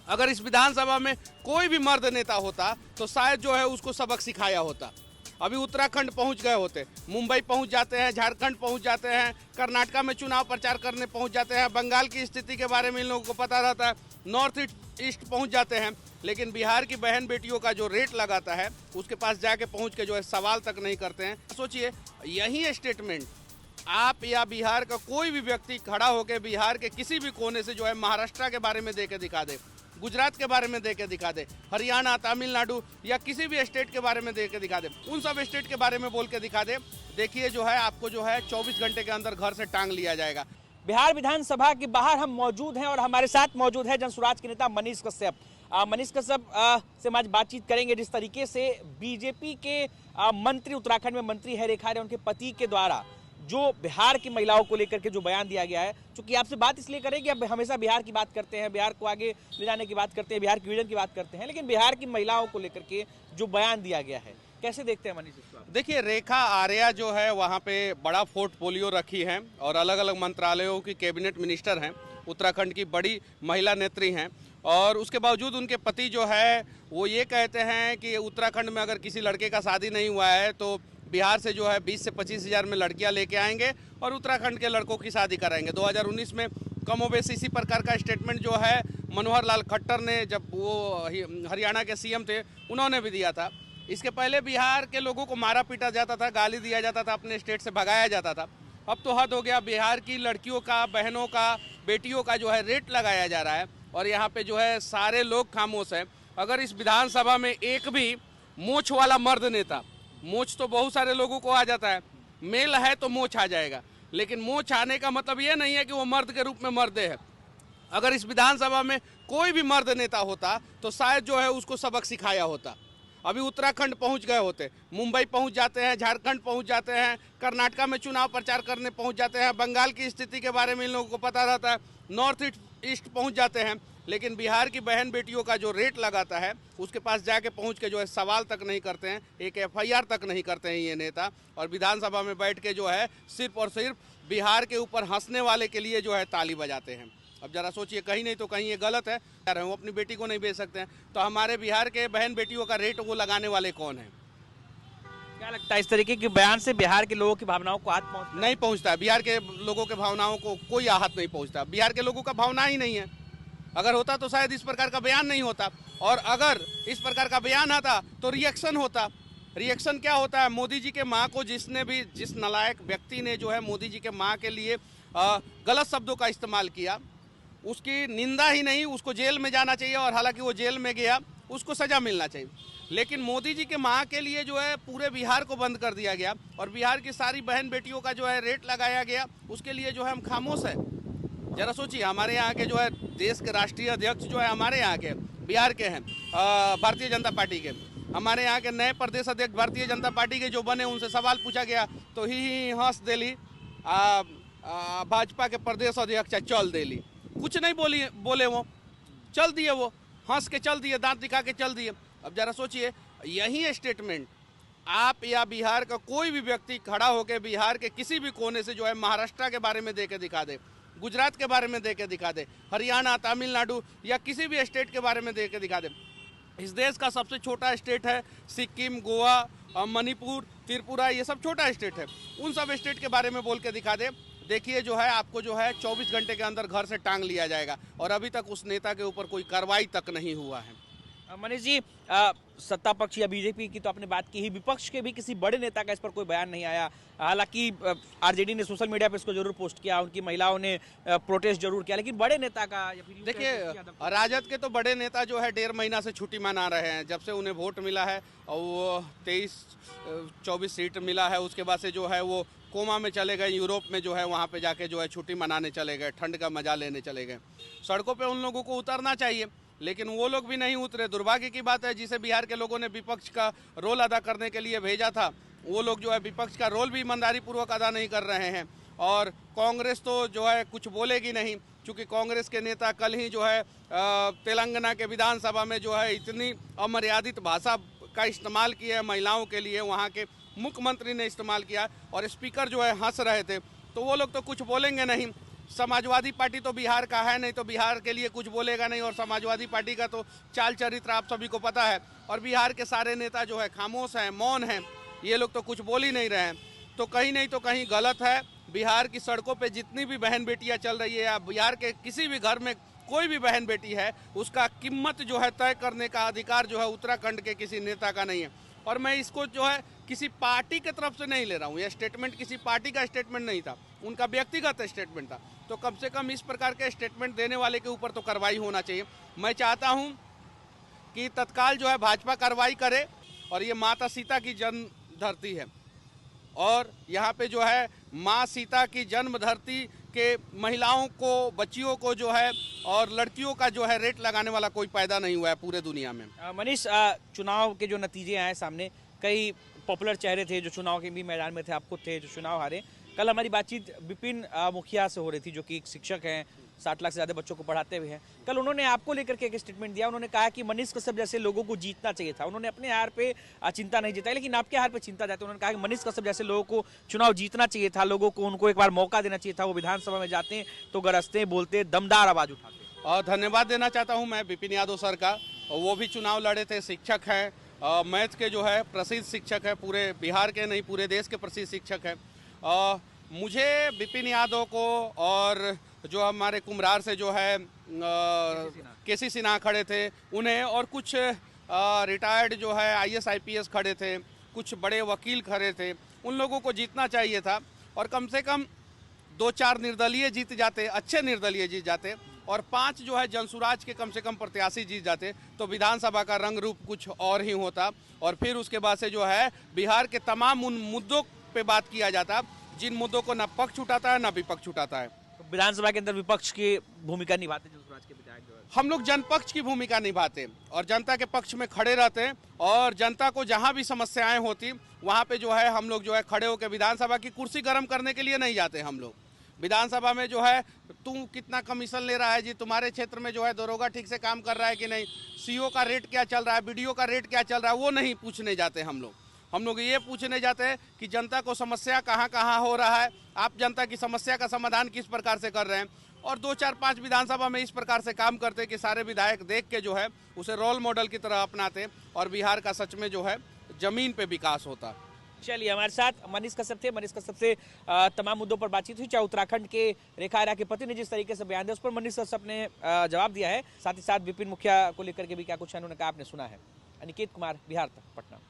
अगर इस विधानसभा में कोई भी मर्द नेता होता तो शायद जो है उसको सबक सिखाया होता। अभी उत्तराखंड पहुंच गए होते, मुंबई पहुंच जाते हैं, झारखंड पहुंच जाते हैं, कर्नाटका में चुनाव प्रचार करने पहुंच जाते हैं, बंगाल की स्थिति के बारे में इन लोगों को पता रहता है, नॉर्थ ईस्ट पहुंच जाते हैं। लेकिन बिहार की बहन बेटियों का जो रेट लगाता है उसके पास जाके पहुंच के जो है सवाल तक नहीं करते हैं। सोचिए, यही स्टेटमेंट आप या बिहार का कोई भी व्यक्ति खड़ा होकर बिहार के किसी भी कोने से जो है महाराष्ट्र के बारे में दे के दिखा दे, गुजरात के बारे में दे के दिखा दे, हरियाणा, तमिलनाडु या किसी भी स्टेट के बारे में दे के दिखा दे, उन सब स्टेट के बारे में बोल के दिखा दे, देखिए जो है आपको जो है 24 घंटे के अंदर घर से टांग लिया जाएगा। बिहार विधानसभा के बाहर हम मौजूद हैं और हमारे साथ मौजूद है जनसुराज के नेता मनीष कश्यप। मनीष कश्यप से हम आज बातचीत करेंगे। जिस तरीके से बीजेपी के मंत्री, उत्तराखंड में मंत्री है रेखा आर्य, उनके पति के द्वारा जो बिहार की महिलाओं को लेकर के जो बयान दिया गया है, चूंकि आपसे बात इसलिए करें कि आप हमेशा बिहार की बात करते हैं, बिहार को आगे ले जाने की बात करते हैं, बिहार की विजन की बात करते हैं, लेकिन बिहार की महिलाओं को लेकर के जो बयान दिया गया है, कैसे देखते हैं मनीष इसको? देखिए, रेखा आर्या जो है वहाँ पे बड़ा पोर्टफोलियो रखी है और अलग अलग मंत्रालयों की कैबिनेट मिनिस्टर हैं, उत्तराखंड की बड़ी महिला नेत्री हैं, और उसके बावजूद उनके पति जो है वो ये कहते हैं कि उत्तराखंड में अगर किसी लड़के का शादी नहीं हुआ है तो बिहार से जो है 20 से 25 हज़ार में लड़कियां लेके आएंगे और उत्तराखंड के लड़कों की शादी कराएंगे। 2019 में कमोबेश इसी प्रकार का स्टेटमेंट जो है मनोहर लाल खट्टर ने, जब वो हरियाणा के सीएम थे, उन्होंने भी दिया था। इसके पहले बिहार के लोगों को मारा पीटा जाता था, गाली दिया जाता था, अपने स्टेट से भगाया जाता था। अब तो हद हो गया, बिहार की लड़कियों का, बहनों का, बेटियों का जो है रेट लगाया जा रहा है और यहाँ पे जो है सारे लोग खामोश हैं। अगर इस विधानसभा में एक भी मोछ वाला मर्द नेता, मोछ तो बहुत सारे लोगों को आ जाता है, मेल है तो मोछ आ जाएगा, लेकिन मोछ आने का मतलब ये नहीं है कि वो मर्द के रूप में मर्दे है। अगर इस विधानसभा में कोई भी मर्द नेता होता तो शायद जो है उसको सबक सिखाया होता। अभी उत्तराखंड पहुंच गए होते, मुंबई पहुंच जाते हैं, झारखंड पहुंच जाते हैं, कर्नाटका में चुनाव प्रचार करने पहुंच जाते हैं, बंगाल की स्थिति के बारे में इन लोगों को पता रहता है, नॉर्थ ईस्ट पहुंच जाते हैं। लेकिन बिहार की बहन बेटियों का जो रेट लगाता है उसके पास जाके पहुंच के जो है सवाल तक नहीं करते हैं, एक FIR तक नहीं करते हैं ये नेता, और विधानसभा में बैठ के जो है सिर्फ और सिर्फ बिहार के ऊपर हंसने वाले के लिए जो है ताली बजाते हैं। अब जरा सोचिए, कहीं नहीं तो कहीं ये गलत है। वो अपनी बेटी को नहीं बेच सकते हैं तो हमारे बिहार के बहन बेटियों का रेट वो लगाने वाले कौन है? क्या लगता है इस तरीके के बयान से बिहार के लोगों की भावनाओं को आहत नहीं पहुंचता? बिहार के लोगों के भावनाओं को कोई आहत नहीं पहुंचता। बिहार के लोगों का भावना ही नहीं है। अगर होता तो शायद इस प्रकार का बयान नहीं होता, और अगर इस प्रकार का बयान आता तो रिएक्शन होता। रिएक्शन क्या होता है? मोदी जी के माँ को जिस नालायक व्यक्ति ने जो है मोदी जी के माँ के लिए गलत शब्दों का इस्तेमाल किया, उसकी निंदा ही नहीं, उसको जेल में जाना चाहिए, और हालांकि वो जेल में गया, उसको सजा मिलना चाहिए। लेकिन मोदी जी के माँ के लिए जो है पूरे बिहार को बंद कर दिया गया और बिहार की सारी बहन बेटियों का जो है रेट लगाया गया, उसके लिए जो है हम खामोश है। जरा सोचिए, हमारे यहाँ के जो है देश के राष्ट्रीय अध्यक्ष जो है हमारे यहाँ के बिहार के हैं, भारतीय जनता पार्टी के। हमारे यहाँ के नए प्रदेश अध्यक्ष भारतीय जनता पार्टी के जो बने, उनसे सवाल पूछा गया तो ही हंस देली, भाजपा के प्रदेश अध्यक्ष चल देली, कुछ नहीं बोले, वो चल दिए, वो हंस के चल दिए, दांत दिखा के चल दिए। अब जरा सोचिए, यही स्टेटमेंट आप या बिहार का कोई भी व्यक्ति खड़ा होकर बिहार के किसी भी कोने से जो है महाराष्ट्र के बारे में दे के दिखा दे, गुजरात के बारे में दे के दिखा दे, हरियाणा, तमिलनाडु या किसी भी स्टेट के बारे में दे के दिखा दे। इस देश का सबसे छोटा स्टेट है सिक्किम, गोवा, मणिपुर, त्रिपुरा, ये सब छोटा स्टेट है। उन सब स्टेट के बारे में बोल के दिखा दे, देखिए जो है आपको जो है 24 घंटे के अंदर घर से टांग लिया जाएगा, और अभी तक उस नेता के ऊपर कोई कार्रवाई तक नहीं हुआ है। मनीष जी, सत्ता पक्ष या बीजेपी की तो आपने बात की ही, विपक्ष के भी किसी बड़े नेता का इस पर कोई बयान नहीं आया। हालांकि आरजेडी ने सोशल मीडिया पर इसको जरूर पोस्ट किया, उनकी महिलाओं ने प्रोटेस्ट जरूर किया, लेकिन बड़े नेता का या फिर देखिए, राजद के तो बड़े नेता जो है 1.5 महीना से छुट्टी मना रहे हैं, जब से उन्हें वोट मिला है और वो 23-24 सीट मिला है, उसके बाद से जो है वो कोमा में चले गए, यूरोप में जो है वहाँ पे जाके जो है छुट्टी मनाने चले गए, ठंड का मजा लेने चले गए। सड़कों पे उन लोगों को उतरना चाहिए, लेकिन वो लोग भी नहीं उतरे। दुर्भाग्य की बात है, जिसे बिहार के लोगों ने विपक्ष का रोल अदा करने के लिए भेजा था, वो लोग जो है विपक्ष का रोल भी ईमानदारी पूर्वक अदा नहीं कर रहे हैं। और कांग्रेस तो जो है कुछ बोलेगी नहीं, क्योंकि कांग्रेस के नेता कल ही जो है तेलंगाना के विधानसभा में जो है इतनी अमर्यादित भाषा का इस्तेमाल किया है महिलाओं के लिए, वहाँ के मुख्यमंत्री ने इस्तेमाल किया और स्पीकर जो है हंस रहे थे, तो वो लोग तो कुछ बोलेंगे नहीं। समाजवादी पार्टी तो बिहार का है नहीं, तो बिहार के लिए कुछ बोलेगा नहीं, और समाजवादी पार्टी का तो चाल चरित्र आप सभी को पता है। और बिहार के सारे नेता जो है खामोश हैं, मौन हैं, ये लोग तो कुछ बोल ही नहीं रहे हैं। तो कहीं नहीं तो कहीं गलत है। बिहार की सड़कों पे जितनी भी बहन बेटियां चल रही है, या बिहार के किसी भी घर में कोई भी बहन बेटी है, उसका कीमत जो है तय करने का अधिकार जो है उत्तराखंड के किसी नेता का नहीं है। और मैं इसको जो है किसी पार्टी की तरफ से नहीं ले रहा हूँ, यह स्टेटमेंट किसी पार्टी का स्टेटमेंट नहीं था, उनका व्यक्तिगत स्टेटमेंट था। तो कम से कम इस प्रकार के स्टेटमेंट देने वाले के ऊपर तो कार्रवाई होना चाहिए। मैं चाहता हूँ कि तत्काल जो है भाजपा कार्रवाई करे, और ये माता सीता की जन्म धरती है, और यहाँ पे जो है माँ सीता की जन्म धरती के महिलाओं को, बच्चियों को जो है और लड़कियों का जो है रेट लगाने वाला कोई पैदा नहीं हुआ है पूरे दुनिया में। मनीष, चुनाव के जो नतीजे आए सामने, कई पॉपुलर चेहरे थे जो चुनाव के भी मैदान में थे, आप खुद थे जो चुनाव हारे। कल हमारी बातचीत विपिन मुखिया से हो रही थी, जो कि एक शिक्षक हैं, 60 लाख से ज़्यादा बच्चों को पढ़ाते हुए हैं। कल उन्होंने आपको लेकर के एक स्टेटमेंट दिया। उन्होंने कहा कि मनीष कश्यप जैसे लोगों को जीतना चाहिए था। उन्होंने अपने हार पे चिंता नहीं जताई, लेकिन आपके हार पे चिंता जाती है। उन्होंने कहा कि मनीष कश्यप जैसे लोगों को चुनाव जीतना चाहिए था, लोगों को उनको एक बार मौका देना चाहिए था। वो विधानसभा में जाते हैं तो गरजते, बोलते, दमदार आवाज उठाते। और धन्यवाद देना चाहता हूं मैं विपिन यादव सर का। वो भी चुनाव लड़े थे, शिक्षक हैं, मैथ के जो है प्रसिद्ध शिक्षक है, पूरे बिहार के नहीं पूरे देश के प्रसिद्ध शिक्षक है। मुझे विपिन यादव को, और जो हमारे कुम्हरार से जो है केसी सिन्हा खड़े थे उन्हें, और कुछ रिटायर्ड जो है IAS IPS खड़े थे, कुछ बड़े वकील खड़े थे, उन लोगों को जीतना चाहिए था। और कम से कम 2-4 निर्दलीय जीत जाते, अच्छे निर्दलीय जीत जाते, और 5 जो है जनसुराज के कम से कम प्रत्याशी जीत जाते, तो विधानसभा का रंग रूप कुछ और ही होता। और फिर उसके बाद से जो है बिहार के तमाम उन मुद्दों पे बात किया जाता जिन मुद्दों को न पक्ष उठाता है न विपक्ष उठाता है। विधानसभा के अंदर विपक्ष की भूमिका निभाते जनसुराज के विधायक जो है, हम लोग जनपक्ष की भूमिका निभाते और जनता के पक्ष में खड़े रहते हैं, और जनता को जहां भी समस्याएं होती वहां पे जो है हम लोग जो है खड़े होकर विधानसभा की कुर्सी गर्म करने के लिए नहीं जाते। हम लोग विधानसभा में जो है तू कितना कमीशन ले रहा है जी, तुम्हारे क्षेत्र में जो है दरोगा ठीक से काम कर रहा है कि नहीं, CO का रेट क्या चल रहा है, BDO का रेट क्या चल रहा है, वो नहीं पूछने जाते। हम लोग ये पूछने जाते हैं कि जनता को समस्या कहाँ कहाँ हो रहा है, आप जनता की समस्या का समाधान किस प्रकार से कर रहे हैं। और 2-4-5 विधानसभा में इस प्रकार से काम करते कि सारे विधायक देख के जो है उसे रोल मॉडल की तरह अपनाते, और बिहार का सच में जो है जमीन पे विकास होता। चलिए, हमारे साथ मनीष कश्यप थे। मनीष कश्यप से तमाम मुद्दों पर बातचीत हुई, चाहे उत्तराखंड के रेखा आर्या के पति ने जिस तरीके से बयान दिया उस पर मनीष कश्यप ने जवाब दिया है। साथ ही साथ विपिन मुखिया को लेकर के भी क्या कुछ है उन्होंने कहा, आपने सुना है। अनिकेत कुमार, बिहार तक, पटना।